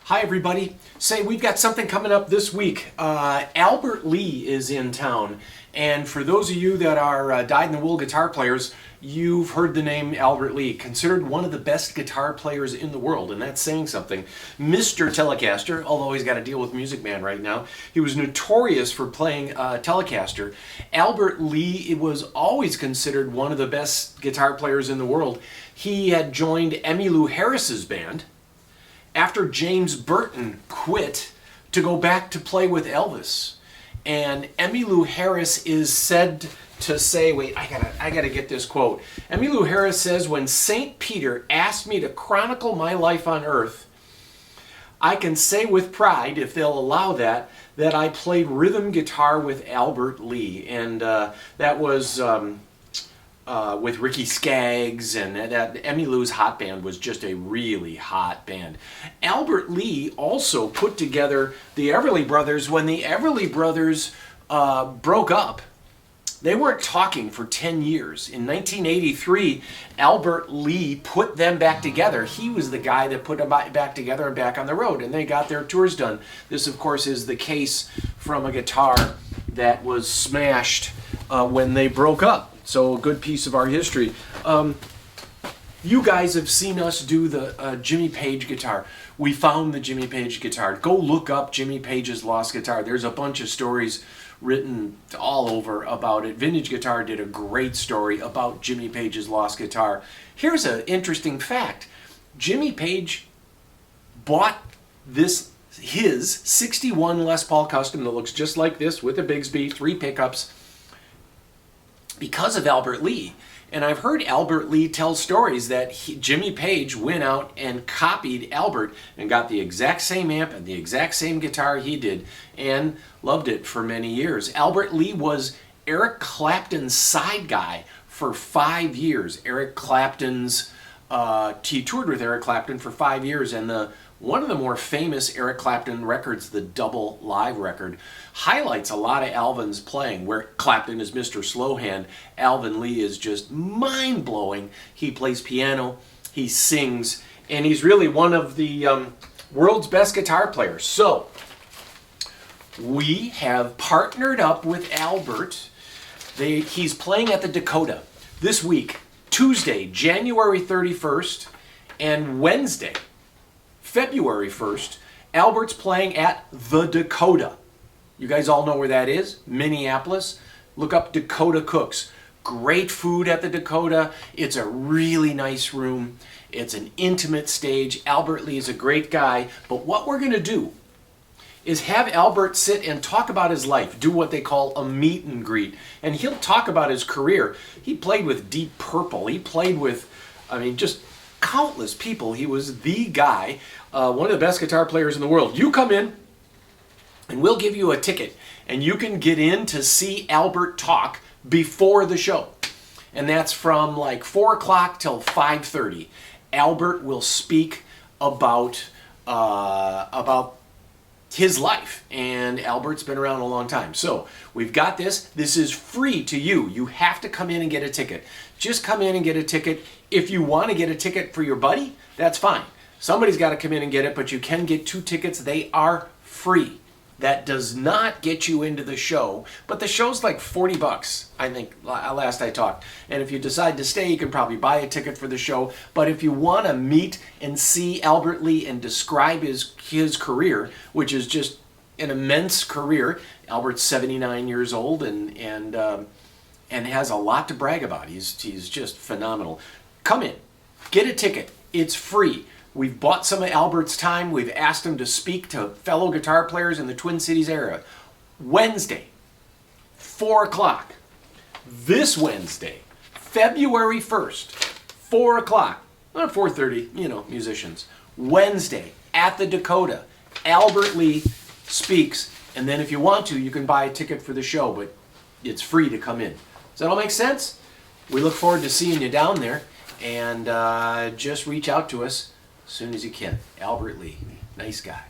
Hi everybody. Say, we've got something coming up this week. Albert Lee is in town, and for those of you that are dyed-in-the-wool guitar players, you've heard the name Albert Lee, considered one of the best guitar players in the world, and that's saying something. Mr. Telecaster, although he's got to deal with Music Man right now, he was notorious for playing Telecaster. Albert Lee was always considered one of the best guitar players in the world. He had joined Emmylou Harris's band after James Burton quit to go back to play with Elvis. And Emmylou Harris is said to say, wait, I gotta get this quote. Emmylou Harris says, "When St. Peter asked me to chronicle my life on earth, I can say with pride, if they'll allow that I played rhythm guitar with Albert Lee." And that was with Ricky Skaggs, and that Emmylou's hot band was just a really hot band. Albert Lee also put together the Everly Brothers. When the Everly Brothers broke up, they weren't talking for 10 years. In 1983, Albert Lee put them back together. He was the guy that put them back together and back on the road, and they got their tours done. This, of course, is the case from a guitar that was smashed when they broke up. So a good piece of our history. You guys have seen us do the Jimmy Page guitar. We found the Jimmy Page guitar. Go look up Jimmy Page's lost guitar. There's a bunch of stories written all over about it. Vintage Guitar did a great story about Jimmy Page's lost guitar. Here's an interesting fact. Jimmy Page bought his 61 Les Paul Custom that looks just like this with a Bigsby, 3 pickups, because of Albert Lee. And I've heard Albert Lee tell stories that Jimmy Page went out and copied Albert and got the exact same amp and the exact same guitar he did and loved it for many years. Albert Lee was Eric Clapton's side guy for 5 years. Eric Clapton's, he toured with Eric Clapton for 5 years, and one of the more famous Eric Clapton records, the Double Live record, highlights a lot of Alvin's playing, where Clapton is Mr. Slowhand. Alvin Lee is just mind-blowing. He plays piano, he sings, and he's really one of the world's best guitar players. So, we have partnered up with Albert. He's playing at the Dakota this week, Tuesday, January 31st, and Wednesday, February 1st, Albert's playing at the Dakota. You guys all know where that is, Minneapolis. Look up Dakota Cooks. Great food at the Dakota. It's a really nice room. It's an intimate stage. Albert Lee is a great guy. But what we're going to do is have Albert sit and talk about his life, do what they call a meet and greet. And he'll talk about his career. He played with Deep Purple. He played with, just countless people. He was the guy, one of the best guitar players in the world. You come in, and we'll give you a ticket, and you can get in to see Albert talk before the show. And that's from like 4 o'clock till 5:30. Albert will speak about his life, and Albert's been around a long time. So we've got this. This is free to you. You have to come in and get a ticket. Just come in and get a ticket. If you want to get a ticket for your buddy, that's fine. Somebody's got to come in and get it, but you can get 2 tickets. They are free. That does not get you into the show, but the show's like $40, I think, last I talked. And if you decide to stay, you can probably buy a ticket for the show. But if you want to meet and see Albert Lee and describe his career, which is just an immense career, Albert's 79 years old and has a lot to brag about. He's just phenomenal. Come in, get a ticket. It's free. We've bought some of Albert's time. We've asked him to speak to fellow guitar players in the Twin Cities area. Wednesday, 4 o'clock. This Wednesday, February 1st, 4 o'clock. Not 4:30, musicians. Wednesday, at the Dakota, Albert Lee speaks. And then if you want to, you can buy a ticket for the show, but it's free to come in. Does that all make sense? We look forward to seeing you down there. And just reach out to us as soon as you can. Albert Lee, nice guy.